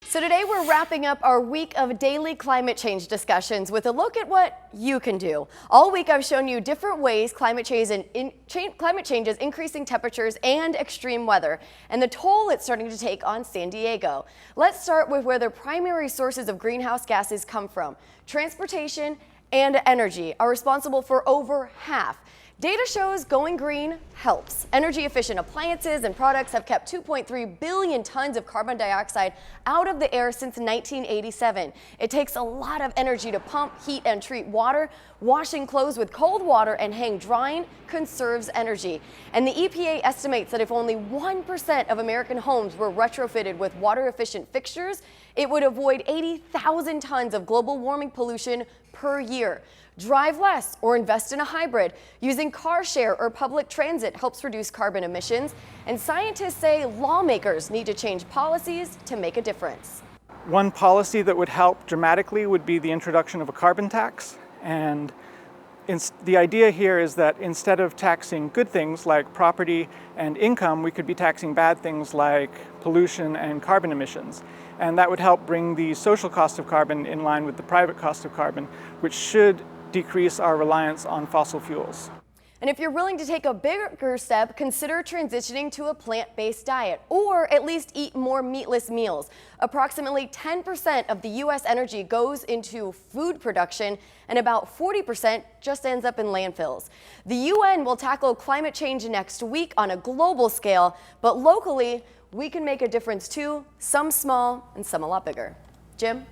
So today we're wrapping up our week of daily climate change discussions with a look at what you can do. All week I've shown you different ways climate change is increasing temperatures and extreme weather, and the toll it's starting to take on San Diego. Let's start with where the primary sources of greenhouse gases come from. Transportation and energy are responsible for over half. Data shows going green helps. Energy-efficient appliances and products have kept 2.3 billion tons of carbon dioxide out of the air since 1987. It takes a lot of energy to pump, heat, and treat water. Washing clothes with cold water and hang drying conserves energy. And the EPA estimates that if only 1% of American homes were retrofitted with water-efficient fixtures, it would avoid 80,000 tons of global warming pollution per year. Drive less or invest in a hybrid. Using car share or public transit helps reduce carbon emissions, and scientists say lawmakers need to change policies to make a difference. One policy that would help dramatically would be the introduction of a carbon tax. And the idea here is that instead of taxing good things like property and income, we could be taxing bad things like pollution and carbon emissions. And that would help bring the social cost of carbon in line with the private cost of carbon, which should decrease our reliance on fossil fuels. And if you're willing to take a bigger step, consider transitioning to a plant-based diet, or at least eat more meatless meals. Approximately 10% of the U.S. energy goes into food production, and about 40% just ends up in landfills. The UN will tackle climate change next week on a global scale, but locally, we can make a difference too, some small and some a lot bigger. Jim?